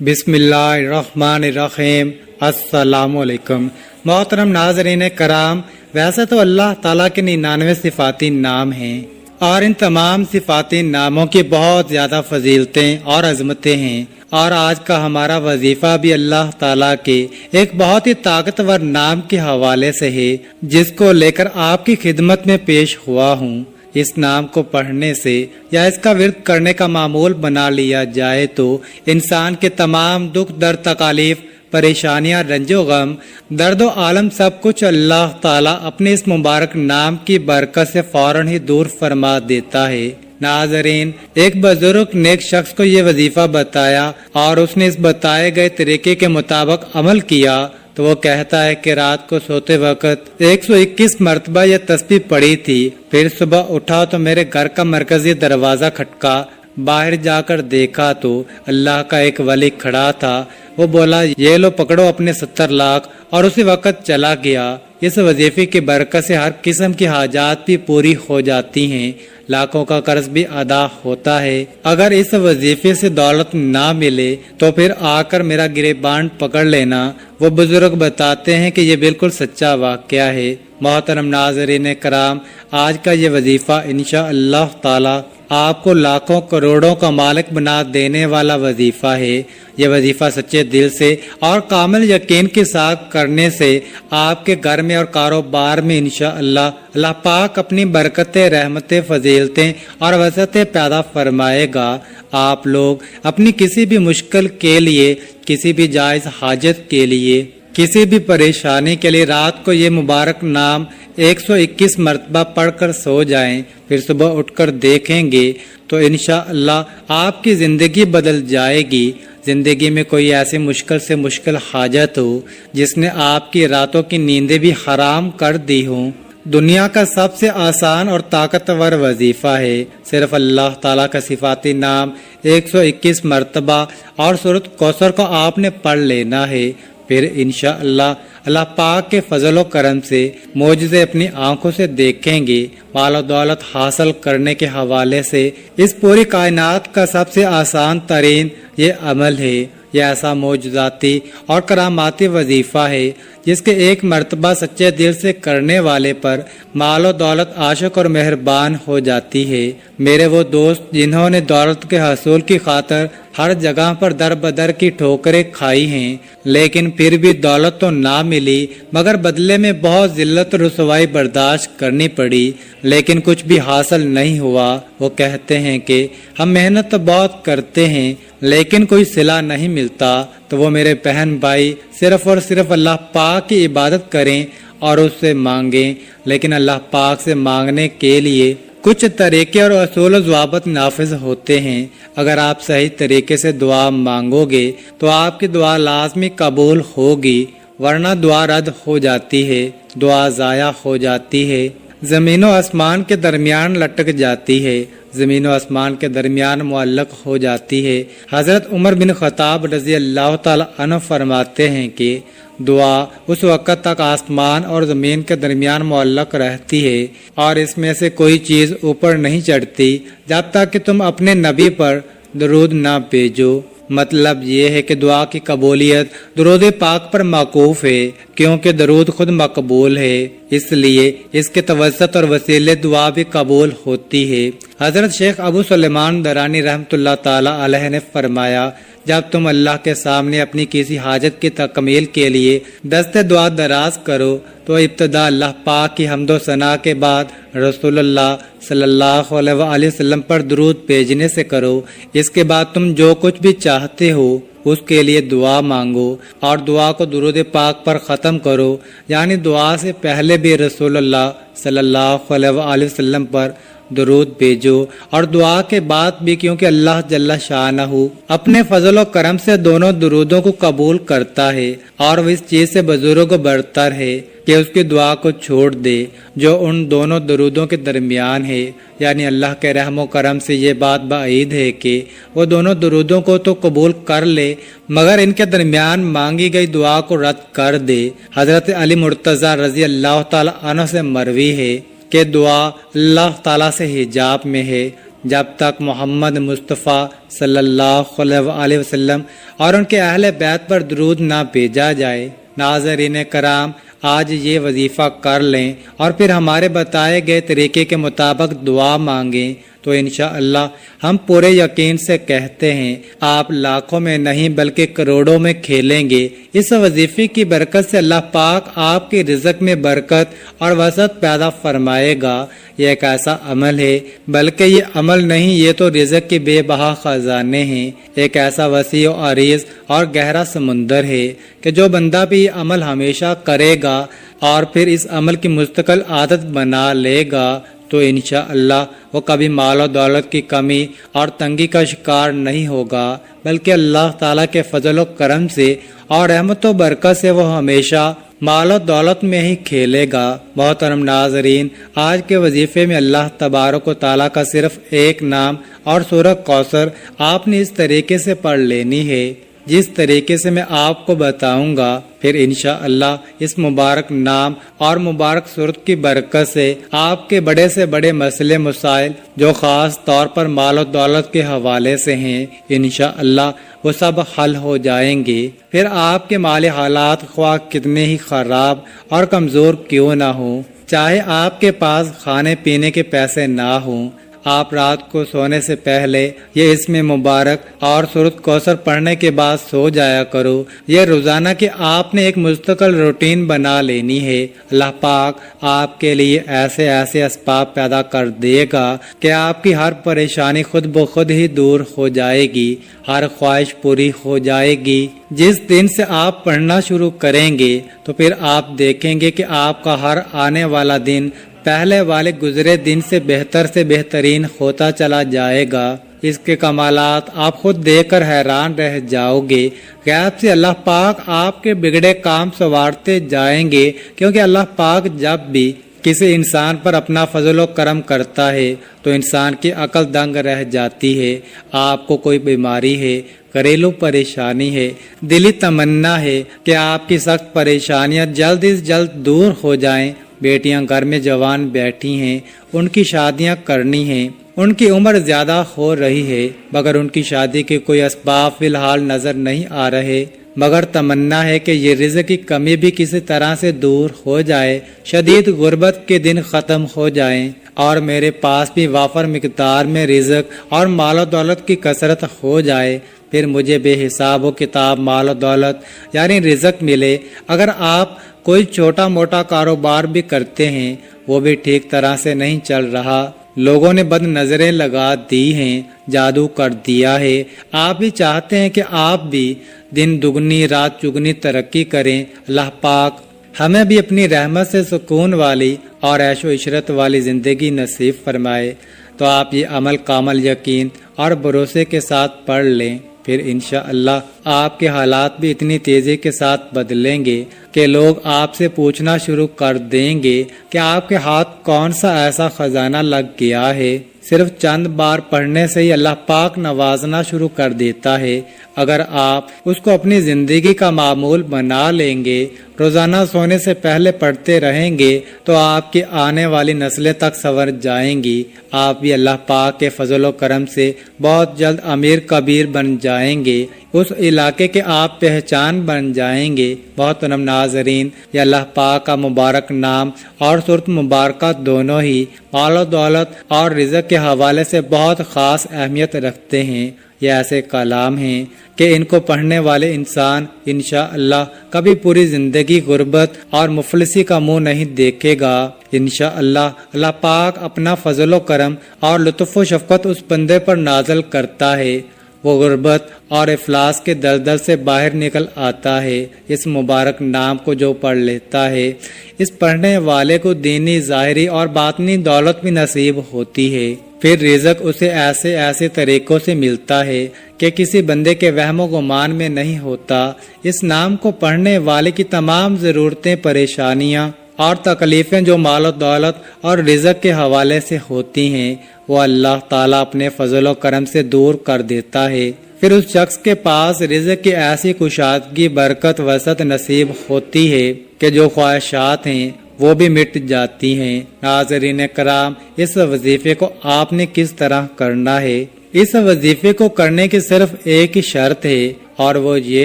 بسم اللہ الرحمن الرحیم۔ السلام علیکم محترم ناظرین کرام، ویسے تو اللہ تعالیٰ کے 99 صفاتی نام ہیں اور ان تمام صفاتی ناموں کی بہت زیادہ فضیلتیں اور عظمتیں ہیں، اور آج کا ہمارا وظیفہ بھی اللہ تعالیٰ کے ایک بہت ہی طاقتور نام کے حوالے سے ہے، جس کو لے کر آپ کی خدمت میں پیش ہوا ہوں۔ اس نام کو پڑھنے سے یا اس کا ورد کرنے کا معمول بنا لیا جائے تو انسان کے تمام دکھ درد تکالیف پریشانیاں رنج و غم درد و عالم سب کچھ اللہ تعالیٰ اپنے اس مبارک نام کی برکت سے فوراً ہی دور فرما دیتا ہے۔ ناظرین، ایک بزرگ نیک شخص کو یہ وظیفہ بتایا اور اس نے اس بتائے گئے طریقے کے مطابق عمل کیا تو وہ کہتا ہے کہ رات کو سوتے وقت 121 مرتبہ یہ تسبیح پڑھی تھی، پھر صبح اٹھا تو میرے گھر کا مرکزی دروازہ کھٹکا، باہر جا کر دیکھا تو اللہ کا ایک ولی کھڑا تھا۔ وہ بولا، یہ لو پکڑو اپنے 70 لاکھ، اور اسی وقت چلا گیا۔ اس وظیفے کی برکت سے ہر قسم کی حاجات بھی پوری ہو جاتی ہیں، لاکھوں کا قرض بھی ادا ہوتا ہے۔ اگر اس وظیفے سے دولت نہ ملے تو پھر آ کر میرا گریبان پکڑ لینا۔ وہ بزرگ بتاتے ہیں کہ یہ بالکل سچا واقعہ ہے۔ محترم ناظرین کرام، آج کا یہ وظیفہ انشاءاللہ تعالی آپ کو لاکھوں کروڑوں کا مالک بنا دینے والا وظیفہ ہے۔ یہ وظیفہ سچے دل سے اور کامل یقین کے ساتھ کرنے سے آپ کے گھر میں اور کاروبار میں انشاءاللہ اللہ پاک اپنی برکتیں، رحمتیں، فضیلتیں اور وسعتیں پیدا فرمائے گا۔ آپ لوگ اپنی کسی بھی مشکل کے لیے، کسی بھی جائز حاجت کے لیے، کسی بھی پریشانی کے لیے رات کو یہ مبارک نام 121 مرتبہ پڑھ کر سو جائیں، پھر صبح اٹھ کر دیکھیں گے تو انشاءاللہ آپ کی زندگی بدل جائے گی۔ زندگی میں کوئی ایسی مشکل سے مشکل حاجت ہو جس نے آپ کی راتوں کی نیندیں بھی حرام کر دی ہوں، دنیا کا سب سے آسان اور طاقتور وظیفہ ہے۔ صرف اللہ تعالیٰ کا صفاتی نام 121 مرتبہ اور سورۃ کوثر کو آپ نے پڑھ لینا ہے، پھر انشاءاللہ اللہ پاک کے فضل و کرم سے معجزے اپنی آنکھوں سے دیکھیں گے۔ مال و دولت حاصل کرنے کے حوالے سے اس پوری کائنات کا سب سے آسان ترین یہ عمل ہے۔ یہ ایسا معجزاتی اور کراماتی وظیفہ ہے جس کے ایک مرتبہ سچے دل سے کرنے والے پر مال و دولت عاشق اور مہربان ہو جاتی ہے۔ میرے وہ دوست جنہوں نے دولت کے حصول کی خاطر ہر جگہ پر در بدر کی ٹھوکریں کھائی ہیں، لیکن پھر بھی دولت تو نہ ملی مگر بدلے میں بہت ذلت و رسوائی برداشت کرنی پڑی، لیکن کچھ بھی حاصل نہیں ہوا۔ وہ کہتے ہیں کہ ہم محنت تو بہت کرتے ہیں لیکن کوئی صلہ نہیں ملتا۔ تو وہ میرے بہن بھائی صرف اور صرف اللہ پاک کی عبادت کریں اور اس سے مانگیں، لیکن اللہ پاک سے مانگنے کے لیے کچھ طریقے اور اصول و ضوابط نافذ ہوتے ہیں۔ اگر آپ صحیح طریقے سے دعا مانگو گے تو آپ کی دعا لازمی قبول ہوگی، ورنہ دعا رد ہو جاتی ہے، دعا ضائع ہو جاتی ہے، زمین و آسمان کے درمیان لٹک جاتی ہے، زمین و آسمان کے درمیان معلق ہو جاتی ہے۔ حضرت عمر بن خطاب رضی اللہ تعالی عنہ فرماتے ہیں کہ دعا اس وقت تک آسمان اور زمین کے درمیان معلق رہتی ہے اور اس میں سے کوئی چیز اوپر نہیں چڑھتی جب تک کہ تم اپنے نبی پر درود نہ بھیجو۔ مطلب یہ ہے کہ دعا کی قبولیت درود پاک پر موقوف ہے، کیونکہ درود خود مقبول ہے، اس لیے اس کے توسط اور وسیلے دعا بھی قبول ہوتی ہے۔ حضرت شیخ ابو سلیمان درانی رحمۃ اللہ تعالی علیہ نے فرمایا، جب تم اللہ کے سامنے اپنی کسی حاجت کی تکمیل کے لیے دست دعا دراز کرو تو ابتدا اللہ پاک کی حمد و ثنا کے بعد رسول اللہ صلی اللہ علیہ وآلہ وسلم پر درود بھیجنے سے کرو۔ اس کے بعد تم جو کچھ بھی چاہتے ہو اس کے لیے دعا مانگو اور دعا کو درود پاک پر ختم کرو، یعنی دعا سے پہلے بھی رسول اللہ صلی اللہ علیہ وآلہ وسلم پر درود بھیجو اور دعا کے بعد بھی، کیونکہ اللہ جل شانہ اپنے فضل و کرم سے دونوں درودوں کو قبول کرتا ہے اور وہ اس چیز سے بزرگ برتر ہے کہ اس کی دعا کو چھوڑ دے جو ان دونوں درودوں کے درمیان ہے۔ یعنی اللہ کے رحم و کرم سے یہ بات بعید ہے کہ وہ دونوں درودوں کو تو قبول کر لے مگر ان کے درمیان مانگی گئی دعا کو رد کر دے۔ حضرت علی مرتضیٰ رضی اللہ تعالی عنہ سے مروی ہے کہ دعا اللہ تعالیٰ سے حجاب میں ہے، جب تک محمد مصطفیٰ صلی اللہ علیہ وسلم اور ان کے اہل بیت پر درود نہ بھیجا جائے۔ ناظرین کرام، آج یہ وظیفہ کر لیں اور پھر ہمارے بتائے گئے طریقے کے مطابق دعا مانگیں تو انشاءاللہ ہم پورے یقین سے کہتے ہیں آپ لاکھوں میں نہیں بلکہ کروڑوں میں کھیلیں گے۔ اس وظیفے کی برکت سے اللہ پاک آپ کے رزق میں برکت اور وسعت پیدا فرمائے گا۔ یہ ایک ایسا عمل ہے، بلکہ یہ عمل نہیں، یہ تو رزق کے بے بہا خزانے ہیں۔ ایک ایسا وسیع و عریض اور گہرا سمندر ہے کہ جو بندہ بھی یہ عمل ہمیشہ کرے گا اور پھر اس عمل کی مستقل عادت بنا لے گا تو انشاءاللہ وہ کبھی مال و دولت کی کمی اور تنگی کا شکار نہیں ہوگا، بلکہ اللہ تعالیٰ کے فضل و کرم سے اور رحمت و برکت سے وہ ہمیشہ مال و دولت میں ہی کھیلے گا۔ محترم ناظرین، آج کے وظیفے میں اللہ تبارک و تعالیٰ کا صرف ایک نام اور سورہ کوثر آپ نے اس طریقے سے پڑھ لینی ہے جس طریقے سے میں آپ کو بتاؤں گا۔ پھر انشاءاللہ اس مبارک نام اور مبارک سورت کی برکت سے آپ کے بڑے سے بڑے مسئلے مسائل جو خاص طور پر مال و دولت کے حوالے سے ہیں انشاءاللہ وہ سب حل ہو جائیں گے۔ پھر آپ کے مالی حالات خواہ کتنے ہی خراب اور کمزور کیوں نہ ہوں، چاہے آپ کے پاس کھانے پینے کے پیسے نہ ہوں، آپ رات کو سونے سے پہلے یہ اسم مبارک اور سورۃ کوثر پڑھنے کے بعد سو جایا کرو۔ یہ روزانہ کی آپ نے ایک مستقل روٹین بنا لینی ہے۔ اللہ پاک آپ کے لیے ایسے ایسے اسباب پیدا کر دے گا کہ آپ کی ہر پریشانی خود بخود ہی دور ہو جائے گی، ہر خواہش پوری ہو جائے گی۔ جس دن سے آپ پڑھنا شروع کریں گے تو پھر آپ دیکھیں گے کہ آپ کا ہر آنے والا دن پہلے والے گزرے دن سے بہترین ہوتا چلا جائے گا۔ اس کے کمالات آپ خود دیکھ کر حیران رہ جاؤ گے۔ غیب سے اللہ پاک آپ کے بگڑے کام سنوارتے جائیں گے، کیونکہ اللہ پاک جب بھی کسی انسان پر اپنا فضل و کرم کرتا ہے تو انسان کی عقل دنگ رہ جاتی ہے۔ آپ کو کوئی بیماری ہے، گھریلو پریشانی ہے، دلی تمنا ہے کہ آپ کی سخت پریشانیاں جلد از جلد دور ہو جائیں۔ بیٹیاں گھر میں جوان بیٹھی ہیں، ان کی شادیاں کرنی ہیں، ان کی عمر زیادہ ہو رہی ہے مگر ان کی شادی کے کوئی اسباب فی الحال نظر نہیں آ رہے، مگر تمنا ہے کہ یہ رزق کی کمی بھی کسی طرح سے دور ہو جائے، شدید غربت کے دن ختم ہو جائیں اور میرے پاس بھی وافر مقدار میں رزق اور مال و دولت کی کثرت ہو جائے، پھر مجھے بے حساب و کتاب مال و دولت یعنی رزق ملے۔ اگر آپ کوئی چھوٹا موٹا کاروبار بھی کرتے ہیں، وہ بھی ٹھیک طرح سے نہیں چل رہا، لوگوں نے بد نظریں لگا دی ہیں، جادو کر دیا ہے، آپ بھی چاہتے ہیں کہ آپ بھی دن دگنی رات چگنی ترقی کریں، اللہ پاک ہمیں بھی اپنی رحمت سے سکون والی اور عیش و عشرت والی زندگی نصیب فرمائے۔ تو آپ یہ عمل کامل یقین اور بھروسے کے ساتھ پڑھ لیں، پھر انشاءاللہ آپ کے حالات بھی اتنی تیزی کے ساتھ بدلیں گے کہ لوگ آپ سے پوچھنا شروع کر دیں گے کہ آپ کے ہاتھ کون سا ایسا خزانہ لگ گیا ہے۔ صرف چند بار پڑھنے سے ہی اللہ پاک نوازنا شروع کر دیتا ہے۔ اگر آپ اس کو اپنی زندگی کا معمول بنا لیں گے، روزانہ سونے سے پہلے پڑھتے رہیں گے تو آپ کی آنے والی نسلیں تک سنور جائیں گی۔ آپ بھی اللہ پاک کے فضل و کرم سے بہت جلد امیر کبیر بن جائیں گے، اس علاقے کے آپ پہچان بن جائیں گے۔ محترم ناظرین، یہ اللہ پاک کا مبارک نام اور سورت مبارکہ دونوں ہی مال و دولت اور رزق کے حوالے سے بہت خاص اہمیت رکھتے ہیں۔ یہ ایسے کلام ہیں کہ ان کو پڑھنے والے انسان انشاءاللہ کبھی پوری زندگی غربت اور مفلسی کا منہ نہیں دیکھے گا۔ انشاءاللہ اللہ پاک اپنا فضل و کرم اور لطف و شفقت اس بندے پر نازل کرتا ہے، وہ غربت اور افلاس کے دلدل سے باہر نکل آتا ہے۔ اس مبارک نام کو جو پڑھ لیتا ہے، اس پڑھنے والے کو دینی ظاہری اور باطنی دولت بھی نصیب ہوتی ہے۔ پھر رزق اسے ایسے ایسے طریقوں سے ملتا ہے کہ کسی بندے کے وہم و گمان میں نہیں ہوتا۔ اس نام کو پڑھنے والے کی تمام ضرورتیں، پریشانیاں اور تکلیفیں جو مال و دولت اور رزق کے حوالے سے ہوتی ہیں وہ اللہ تعالیٰ اپنے فضل و کرم سے دور کر دیتا ہے۔ پھر اس شخص کے پاس رزق کی ایسی کشادگی، برکت، وسعت نصیب ہوتی ہے کہ جو خواہشات ہیں وہ بھی مٹ جاتی ہیں۔ ناظرین کرام، اس وظیفے کو آپ نے کس طرح کرنا ہے؟ اس وظیفے کو کرنے کی صرف ایک ہی شرط ہے، اور وہ یہ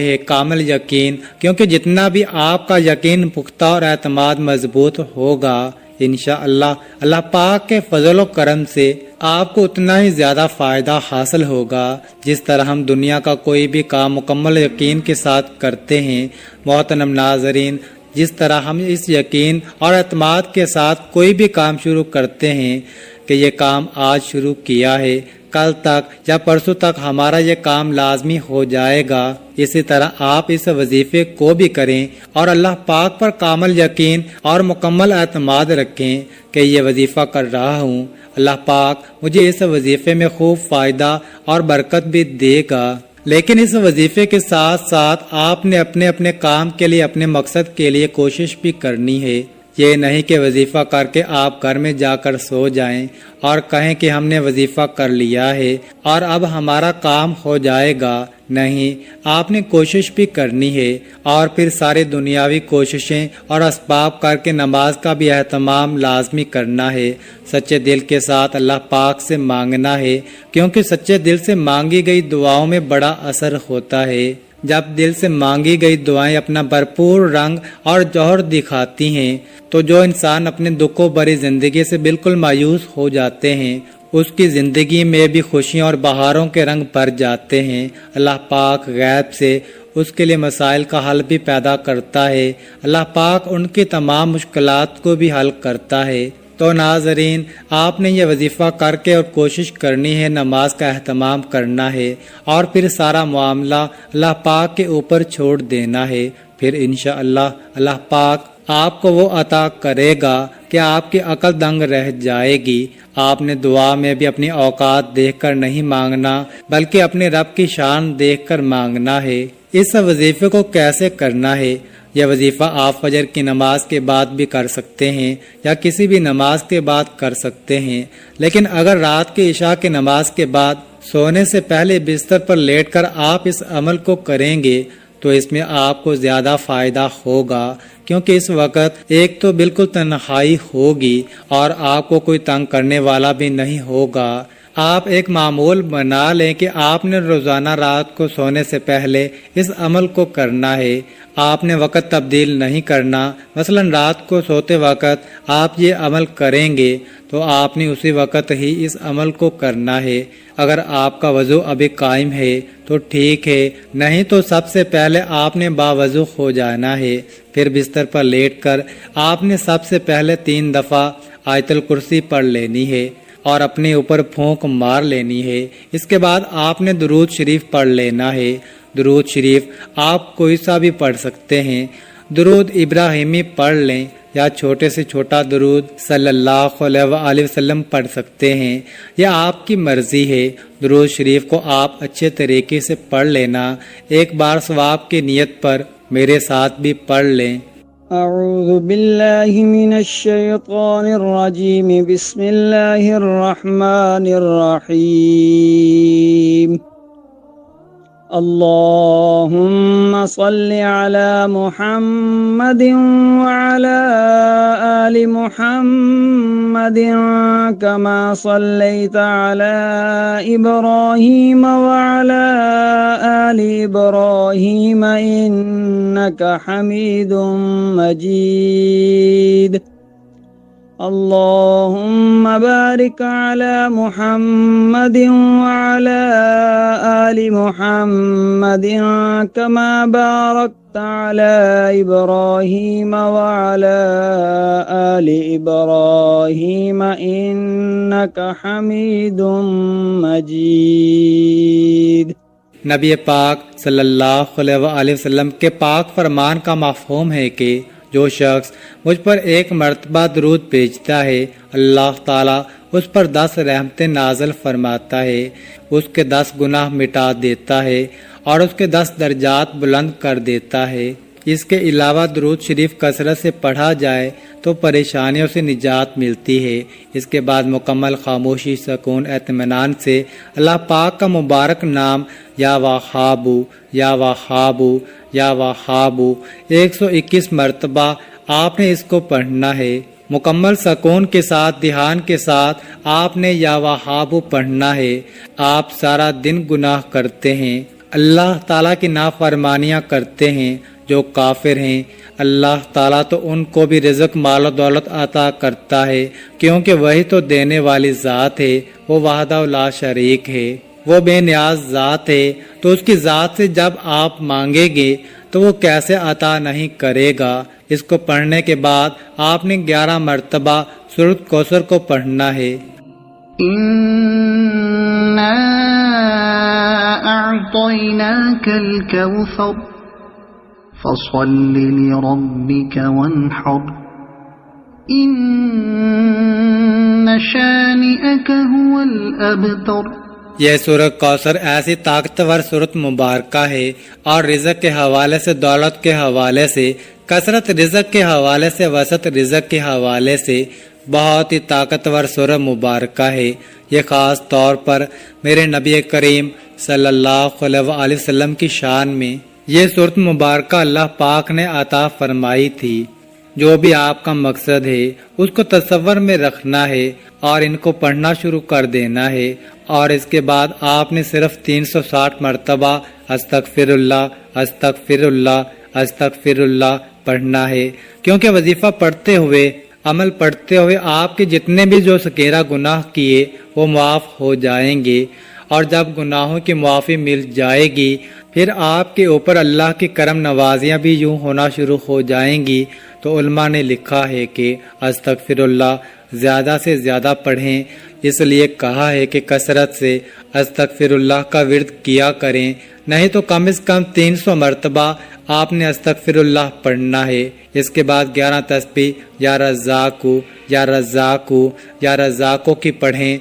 ہے کامل یقین، کیونکہ جتنا بھی آپ کا یقین پختہ اور اعتماد مضبوط ہوگا، انشاءاللہ اللہ پاک کے فضل و کرم سے آپ کو اتنا ہی زیادہ فائدہ حاصل ہوگا۔ جس طرح ہم دنیا کا کوئی بھی کام مکمل یقین کے ساتھ کرتے ہیں، محترم ناظرین، جس طرح ہم اس یقین اور اعتماد کے ساتھ کوئی بھی کام شروع کرتے ہیں کہ یہ کام آج شروع کیا ہے، کل تک یا پرسوں تک ہمارا یہ کام لازمی ہو جائے گا، اسی طرح آپ اس وظیفے کو بھی کریں اور اللہ پاک پر کامل یقین اور مکمل اعتماد رکھیں کہ یہ وظیفہ کر رہا ہوں، اللہ پاک مجھے اس وظیفے میں خوب فائدہ اور برکت بھی دے گا۔ لیکن اس وظیفے کے ساتھ ساتھ آپ نے اپنے اپنے کام کے لیے، اپنے مقصد کے لیے کوشش بھی کرنی ہے۔ یہ نہیں کہ وظیفہ کر کے آپ گھر میں جا کر سو جائیں اور کہیں کہ ہم نے وظیفہ کر لیا ہے اور اب ہمارا کام ہو جائے گا۔ نہیں، آپ نے کوشش بھی کرنی ہے، اور پھر ساری دنیاوی کوششیں اور اسباب کر کے نماز کا بھی اہتمام لازمی کرنا ہے۔ سچے دل کے ساتھ اللہ پاک سے مانگنا ہے، کیونکہ سچے دل سے مانگی گئی دعاؤں میں بڑا اثر ہوتا ہے۔ جب دل سے مانگی گئی دعائیں اپنا بھرپور رنگ اور جوہر دکھاتی ہیں تو جو انسان اپنے دکھوں بھری زندگی سے بالکل مایوس ہو جاتے ہیں، اس کی زندگی میں بھی خوشیوں اور بہاروں کے رنگ بھر جاتے ہیں۔ اللہ پاک غیب سے اس کے لیے مسائل کا حل بھی پیدا کرتا ہے۔ اللہ پاک ان کی تمام مشکلات کو بھی حل کرتا ہے۔ تو ناظرین، آپ نے یہ وظیفہ کر کے اور کوشش کرنی ہے، نماز کا اہتمام کرنا ہے، اور پھر سارا معاملہ اللہ پاک کے اوپر چھوڑ دینا ہے۔ پھر انشاءاللہ اللہ پاک آپ کو وہ عطا کرے گا کہ آپ کی عقل دنگ رہ جائے گی۔ آپ نے دعا میں بھی اپنی اوقات دیکھ کر نہیں مانگنا، بلکہ اپنے رب کی شان دیکھ کر مانگنا ہے۔ اس وظیفے کو کیسے کرنا ہے؟ یہ وظیفہ آپ فجر کی نماز کے بعد بھی کر سکتے ہیں یا کسی بھی نماز کے بعد کر سکتے ہیں، لیکن اگر رات کی عشاء کی نماز کے بعد سونے سے پہلے بستر پر لیٹ کر آپ اس عمل کو کریں گے تو اس میں آپ کو زیادہ فائدہ ہوگا، کیونکہ اس وقت ایک تو بالکل تنہائی ہوگی اور آپ کو کوئی تنگ کرنے والا بھی نہیں ہوگا۔ آپ ایک معمول بنا لیں کہ آپ نے روزانہ رات کو سونے سے پہلے اس عمل کو کرنا ہے۔ آپ نے وقت تبدیل نہیں کرنا، مثلا رات کو سوتے وقت آپ یہ عمل کریں گے تو آپ نے اسی وقت ہی اس عمل کو کرنا ہے۔ اگر آپ کا وضو ابھی قائم ہے تو ٹھیک ہے، نہیں تو سب سے پہلے آپ نے باوضو ہو جانا ہے۔ پھر بستر پر لیٹ کر آپ نے سب سے پہلے 3 دفعہ آیت الکرسی پڑھ لینی ہے اور اپنے اوپر پھونک مار لینی ہے۔ اس کے بعد آپ نے درود شریف پڑھ لینا ہے۔ درود شریف آپ کوئی سا بھی پڑھ سکتے ہیں، درود ابراہیمی پڑھ لیں یا چھوٹے سے چھوٹا درود صلی اللہ علیہ وآلہ وسلم پڑھ سکتے ہیں، یہ آپ کی مرضی ہے۔ درود شریف کو آپ اچھے طریقے سے پڑھ لینا، ایک بار ثواب کی نیت پر میرے ساتھ بھی پڑھ لیں۔ اعوذ باللہ من الشیطان الرجیم، بسم اللہ الرحمن الرحیم۔ اللہم صل علی محمد وعلی آل محمد کما صلیت علی ابراہیم وعلی آل ابراہیم انک حمید مجید۔ اللہم بارک علی محمد وعلی آل محمد کما بارکت علی ابراہیم وعلی آل ابراہیم انک حمید مجید۔ نبی پاک صلی اللہ علیہ وآلہ وسلم کے پاک فرمان کا مفہوم ہے کہ جو شخص مجھ پر ایک مرتبہ درود بھیجتا ہے، اللہ تعالیٰ اس پر 10 رحمتیں نازل فرماتا ہے، اس کے 10 گناہ مٹا دیتا ہے اور اس کے 10 درجات بلند کر دیتا ہے۔ اس کے علاوہ درود شریف کثرت سے پڑھا جائے تو پریشانیوں سے نجات ملتی ہے۔ اس کے بعد مکمل خاموشی، سکون، اطمینان سے اللہ پاک کا مبارک نام یا وہابو یا وہابو یا وہابو 121 مرتبہ آپ نے اس کو پڑھنا ہے۔ مکمل سکون کے ساتھ، دھیان کے ساتھ آپ نے یا وہابو پڑھنا ہے۔ آپ سارا دن گناہ کرتے ہیں، اللہ تعالیٰ کی نافرمانیاں کرتے ہیں۔ جو کافر ہیں اللہ تعالیٰ تو ان کو بھی رزق، مال و دولت عطا کرتا ہے، کیونکہ وہی تو دینے والی ذات ہے، وہ وحدہ لا شریک ہے، وہ بے نیاز ذات ہے۔ تو اس کی ذات سے جب آپ مانگیں گے تو وہ کیسے عطا نہیں کرے گا۔ اس کو پڑھنے کے بعد آپ نے 11 مرتبہ سورۃ کوثر کو پڑھنا ہے۔ إنا أعطيناك الكوثر فصل لربك وانحر إن شانئك هو الأبتر۔ یہ سورۃ کوثر ایسی طاقتور سورۃ مبارکہ ہے، اور رزق کے حوالے سے، دولت کے حوالے سے، کثرت رزق کے حوالے سے، وسعت رزق کے حوالے سے بہت ہی طاقتور سورہ مبارکہ ہے۔ یہ خاص طور پر میرے نبی کریم صلی اللہ علیہ وسلم کی شان میں یہ سورۃ مبارکہ اللہ پاک نے عطا فرمائی تھی۔ جو بھی آپ کا مقصد ہے اس کو تصور میں رکھنا ہے اور ان کو پڑھنا شروع کر دینا ہے، اور اس کے بعد آپ نے صرف 360 مرتبہ استغفر اللہ استغفر اللہ استغفر اللہ پڑھنا ہے، کیونکہ وظیفہ پڑھتے ہوئے، عمل پڑھتے ہوئے آپ کے جتنے بھی جو سکیرہ گناہ کیے وہ معاف ہو جائیں گے، اور جب گناہوں کی معافی مل جائے گی پھر آپ کے اوپر اللہ کی کرم نوازیاں بھی یوں ہونا شروع ہو جائیں گی۔ تو علماء نے لکھا ہے کہ استغفر اللہ زیادہ سے زیادہ پڑھیں، اس لیے کہا ہے کہ کثرت سے استغفر اللہ کا ورد کیا کریں، نہیں تو کم از کم 300 مرتبہ آپ نے استغفر اللہ پڑھنا ہے۔ اس کے بعد 11 تسبیح یا رزاقو یا رزاقو یا رزاقو کی پڑھیں۔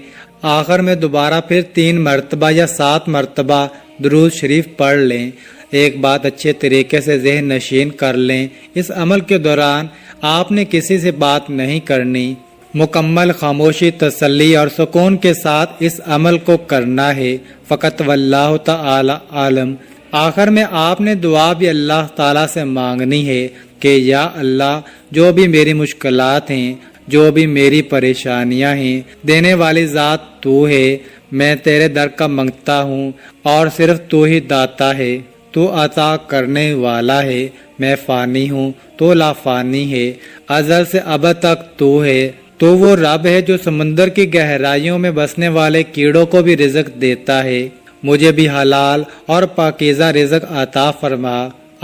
آخر میں دوبارہ پھر 3 مرتبہ یا 7 مرتبہ درود شریف پڑھ لیں۔ ایک بات اچھے طریقے سے ذہن نشین کر لیں، اس عمل کے دوران آپ نے کسی سے بات نہیں کرنی، مکمل خاموشی، تسلی اور سکون کے ساتھ اس عمل کو کرنا ہے۔ فقط واللہ تعالی عالم۔ آخر میں آپ نے دعا بھی اللہ تعالیٰ سے مانگنی ہے کہ یا اللہ، جو بھی میری مشکلات ہیں، جو بھی میری پریشانیاں ہیں، دینے والی ذات تو ہے، میں تیرے در کا منگتا ہوں، اور صرف تو ہی داتا ہے، تو عطا کرنے والا ہے، میں فانی ہوں، تو لا فانی ہے، ازل سے ابد تک تو ہے، تو وہ رب ہے جو سمندر کی گہرائیوں میں بسنے والے کیڑوں کو بھی رزق دیتا ہے، مجھے بھی حلال اور پاکیزہ رزق عطا فرما،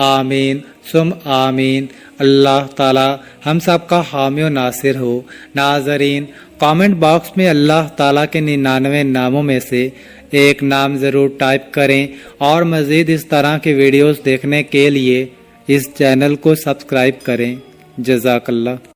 آمین ثم آمین۔ اللہ تعالی ہم سب کا حامی و ناصر ہو۔ ناظرین، کامنٹ باکس میں اللہ تعالیٰ کے 99 ناموں میں سے ایک نام ضرور ٹائپ کریں، اور مزید اس طرح کے ویڈیوز دیکھنے کے لیے اس چینل کو سبسکرائب کریں۔ جزاک اللہ۔